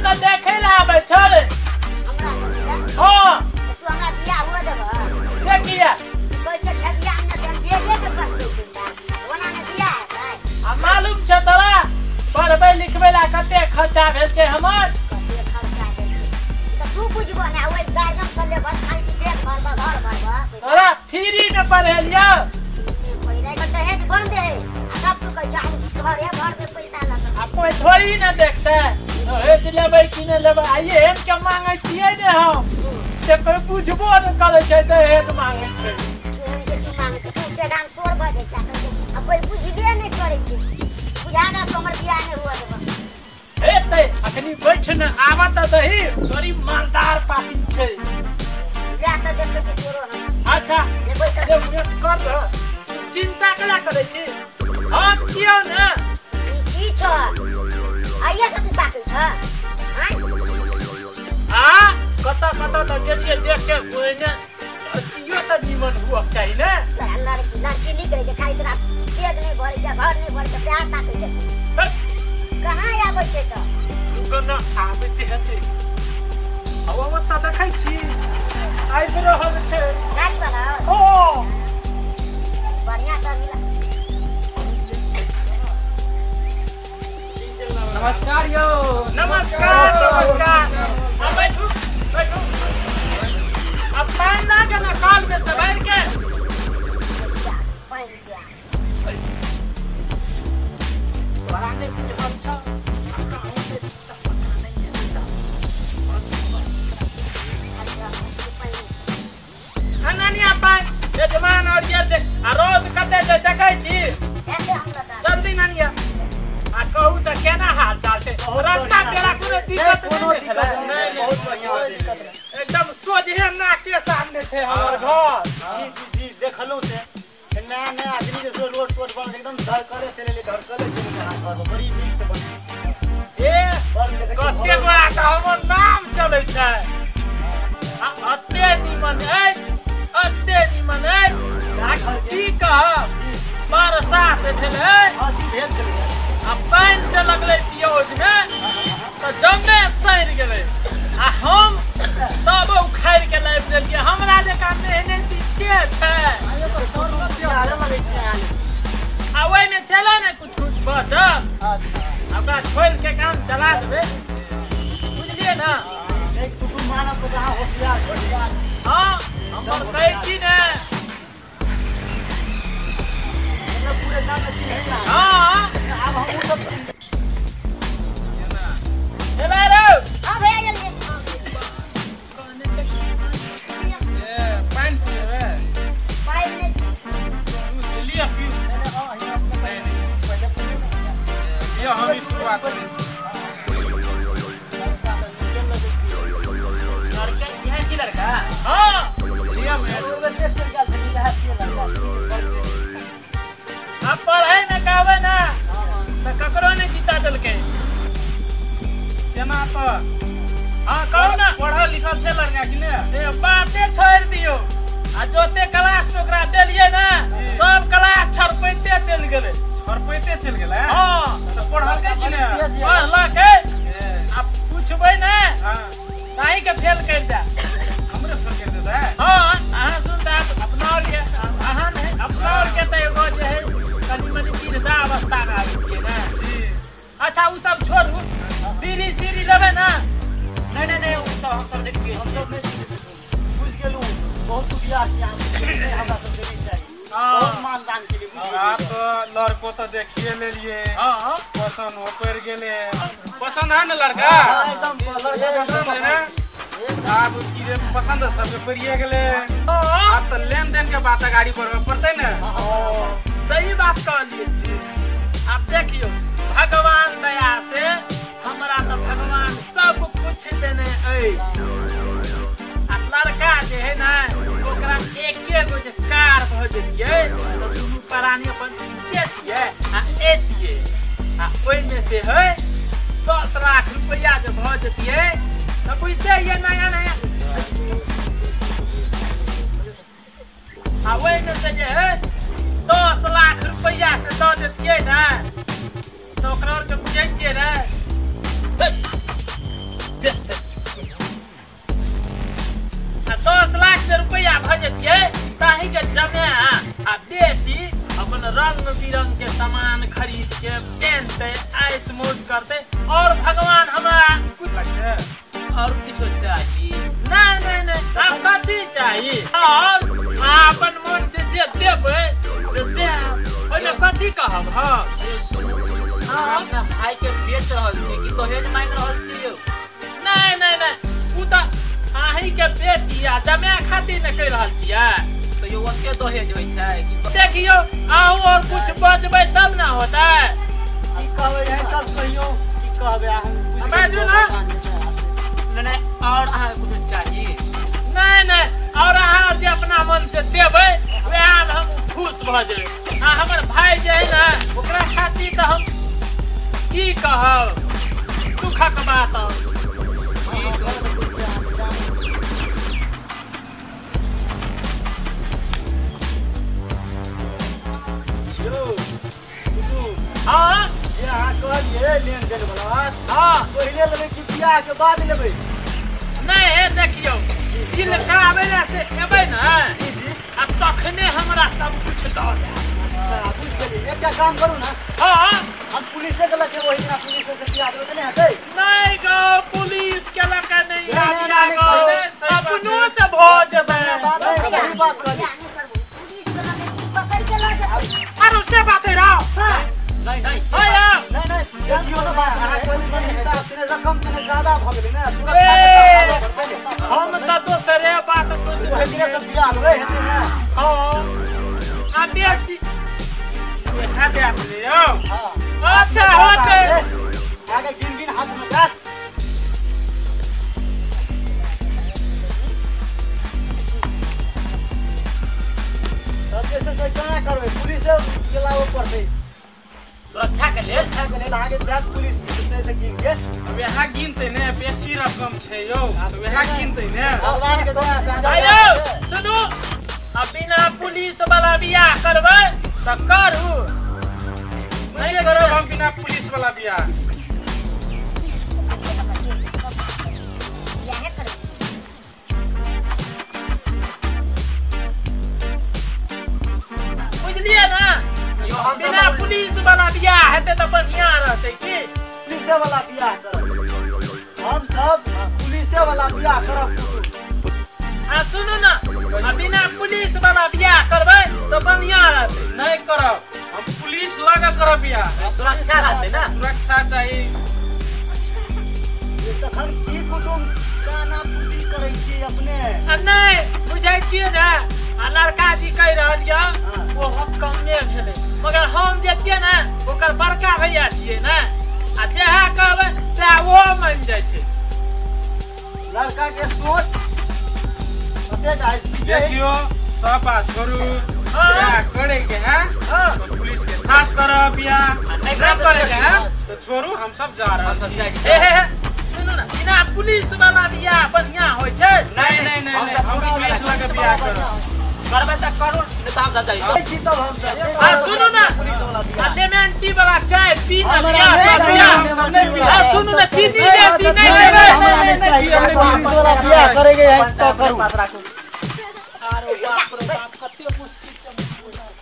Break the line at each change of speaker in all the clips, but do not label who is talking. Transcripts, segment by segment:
तो देखे ला आबे छोरे हां
तू हमरा बियाह हुआ देबा
के किया
कोई के बियाह न दे दे के बस ओना ने बियाह है
आ मालूम छ तोरा पढ़बे लिखबे ला कते खर्चा भेल छै हमर
कते खर्चा भेल त तू बुझबो ना ओइ गार्डन से ले बस खाली पेट भरबा घर भरबा
तोरा फ्री में पढ़ेलियो
पहिला के दहेज बंद है आ सब तू कह जान घर है घर में पैसा लगा
आ कोई थोड़ी ना देखते दहेज लेबै कि न लेबै आइए हम के मांगे छियै ने हम से कोई बुझबो न करे छै दहेज मांगे छै
के तू मांग तू से गाम तोड़ बजे जा आ कोई बुझबे नहीं करे छै बुझाना तो हमर बियाह नहीं हुआ देबा
हेतै अखनी बैठ न आवत दही तोरी मालदार पार्टी छै
जा त देख के तोरो हम
अच्छा
ले बैठ
ये कर चिंता कला करे छी हम कियो न
की छ आइए से तू ताकै छ हैं
आ कता कता त गेलिए देख के कोई न यो त निमन हुआ चाहिए न
लड़की निकल के खाई तोरा पेट नहीं भर के घर नहीं भर के प्यार ताकै छ कहां आबै छै त
रुकन आबै ते हते अब त देखै छी आइ रहल छै
गाड़ी वाला
ओ
बढ़िया त मिला
नमस्कार यो
नमस्कार नमस्कार अब बैठू बैठू अब पान ना के ना काल में से बैठ के
पानी दिया
तोरा ने कुछ अच्छा अननिया पान यजमान और ये से रोज कते से देखै छी
ऐसे हम बता
जल्दी ननिया आ कहू त केना हाल चाल छै रास्ता पेरा कोनो दिक्कत नहीं
बहुत बढ़िया
एकदम सोझे ना के सामने छै हमर घर
जी देखलौ से नया नया आदमी के रोड रोड बन एकदम घर करे चले घर करे चले घर बड़ी नीक से बन
ए कते गोरा का हमर नाम चलै छै आ अते निमन है की कह बरसात भेल है
भेल चले
आ पानि से लगले पियोज में तो जमे सड़ गेले आ हम तब उखाड़ के लाइब देलिए हमरा जका मेहनत के छै आ ओइ में चला ने कुछ कुछ बचल हमरा छोड़ के काम चला देबे बुझलिए ना
एक कुटुंब मानव को जहां होशियार
हां हम कहै छी ने
पूरे नाम में नहीं ना
हां
अब हम सब
चला रो
हां भैया जल्दी
ए पानी पीबे
पानी में
तू लिया पी ये हम ही शुरुआत करें
लड़का यह की लड़का
हां लिया मैं अब पढ़ाई में कहबे ना तो ककरो नहीं जीता दल के केना तो हां कहो ना
पढ़ल लिखल से लड़का कि ने
ए बाते छोड़ दियो आ जोते क्लास में ओकरा देलिए ना सब क्लास छरपैते चल गेले
छरपैते चल गेलै
हां
तो पढ़ल के कि ने
पढ़ला के अब पूछबै ना
हां
काहे के फेल कर जा
हमरे फेल कर देता है
हां अहाँ सुनता अपना लिए अहाँ नहीं अपना के त एगो जे है कनी मनी वृद्धा अवस्था में आबि छियै ना अच्छा उ सब छोड़ू बीड़ी सीरी लेबै ना नहीं उ सब हम सब देखिए हम सब
बुझ गेलू बहुत सुविधा छै हमरा सब देनी चाहिए बहुत मानदान के लिए
आप तो लड़को तो देखिए ले लिए
हां
पसंद हो पर गेले पसंद है ना लड़का
एकदम
पसंद है ना आप उसकी रे पसंद सबके परिए गेले
हां
आप तो लेन देन के बात गाड़ी पर पड़ते ना
सही बात कहलिए आप देखियो भगवान दया से हमरा तो भगवान सब कुछ देने है आ लड़का जे है ना ओकरा एके गो जे कार भ जतिए तो दुनू प्राणी अपन देतिए आ एतिए आ ओइ में से है 10 लाख रुपया जे भ जतिए तो बुझते ये नया नया आ ओइ में से जे है 10 लाख रुपया से दे देतिए ना तो ओकरा के बुझै छियै ना घूमते ऐश मौज करते और भगवान हमारा कुछ
और कुछ चाहिए
नहीं नहीं नहीं आप कथी चाहिए और अपन मन से जे देबै से दे ओने कथी कहब हां
अपना भाई के बेच रहल छी कि दहेज मांग रहल छी यौ
नहीं नहीं नहीं उ त आही के बेटी आ जमे खातिर न कह रहल छियै
तो यो ओते दहेज होय छै कि
देखियो आहू और कुछ बजबै तब ना होता है
की कहबै है सब कहियो की कहबै हम
बाजू ना
नहीं और अहाँ कुछ चाहिए
नहीं नहीं और अहाँ जे अपना मन से देबै वएह हम खुश भ जेबै आ हमर भाई जे है ना ओकरा खातिर त हम की कहब दुखक बात हाँ
ये अहाँ कहलिए लेन देन वाला बात
हाँ
पहिले लेबै कि बियाह के बाद लेबै
नहीं देखियो दिल कराबे से एबै ना अब तखने हमरा सब कुछ दऽ दे
अच्छा बुझ गेलिए एकटा काम करू ना
हाँ
हम पुलिस के लगे वही ना पुलिस से बियाह देबै नहीं हेतै
नहीं गो पुलिस के लगे नहीं
नहीं,
आबिया
नहीं,
गो
नहीं,
अपनो से भ जेबै
सही बात कहलिए
पकड़ के लो जाओ
आरो से बात है रहो
नहीं नहीं
आया
नहीं नहीं देखियो ना बात अहाँ कहली बनी हिसाब से रकम कने ज्यादा भ गेलै ना
हम त दोसरे बात सोच
ओहे दिन सब बियाह लेबै हेतै ना
हाँ आ बेटी है दे अपने यो
हां
अच्छा होते
आगे दिन दिन हाथ में जात सब जैसे कोई क्या करबै पुलिस के लाओ पड़तै
सुरक्षा के लेल
आगे जात पुलिस से गिन के
अब यहाँ गिनते ने बेसी रकम छै यौ तो यहाँ गिनते ने
भगवान के दया से
आयो सुनू अब बिना पुलिस वाला बियाह करबै त करू
नहीं करब हम बिना पुलिस वाला बियाह
यह कर
बुझलिए ना बिना पुलिस वाला बियाह हेतै त बढ़िया रहतै की
पुलिस वाला बियाह करब हम सब पुलिस वाला बियाह करब
आ सुनू ना आ बिना पुलिस वाला बियाह करबै त बढ़िया रहतै
नहीं करब हम पुलिस लगा करब बियाह
सुरक्षा रहतै ना
सुरक्षा चाहिए
ये तखन की कुटुम काना पुती करै छी अपने
आ नहीं बुझै छियै ना आ लड़का जी कह रहल य वो हम कमे भेलै मगर हम जे छियै ना ओकर बड़का भैया छियै ना आ जेहा कहबै से वो मान जाइ छै
लड़का के सोच कते जाय
देखियो सब बात छोड़ू
हाँ।
बियाह करे के है
हाँ
तो पुलिस के साथ करब बियाह नहीं करे के है तो छोड़ू हम सब जा रहे हैं
हे सुनू ना बिना पुलिस वाला बियाह बढ़िया होइ छै
नहीं नहीं नहीं नहीं हम पुलिस लगा बियाह करब
करबै त करू नहीं त हम जा जाइ
छी तब हम
आ सुनू ना
पुलिस वाला
आ
बियाह
लेमेंटी वाला चाय पी ना
हमरा
बियाह
नहीं
बियाह
चाहिए,
आ सुनू ना चीनी बेसी नहीं देबै
पुलिस वाला बियाह करेंगे है तो करू
अरे बाप रे बाप कते मुश्किल से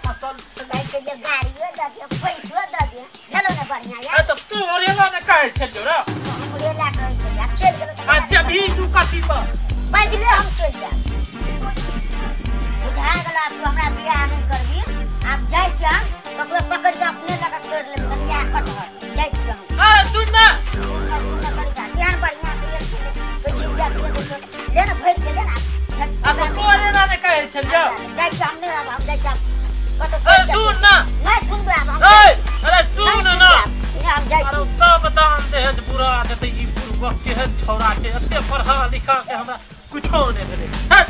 फसल छै
भाई के लिए गाड़ियो दे दे पैसो दे दे हेलो ना बढ़िया
ए
यार
त तू ओरेला ने कहै छलियो रे
हमरे ला कर के आप चल गेलो
आ जभी तू कथी पर
बदले हम चल जा बुझा गेला तू हमरा बियाह नहीं करबी आप जाय छ ककरो पकड़ के अपने लगा कर ले बियाह कट जाय छ
आ सुन ना
ध्यान बढ़िया से कोई चीज जा ले ना भर के ले ना
आ तो ओरेला ने कहै छलियो
जाय छ हमने अब हम जाय छ
ए सुन ना
मैं सुन गया हम
ए अरे सुन ना
हम जाय
अरे सब दान दहेज बुरा देतै ई पूर्वक केहन छौरा छै एते पढ़ा लिखा के हमरा कुछो नहि भेलै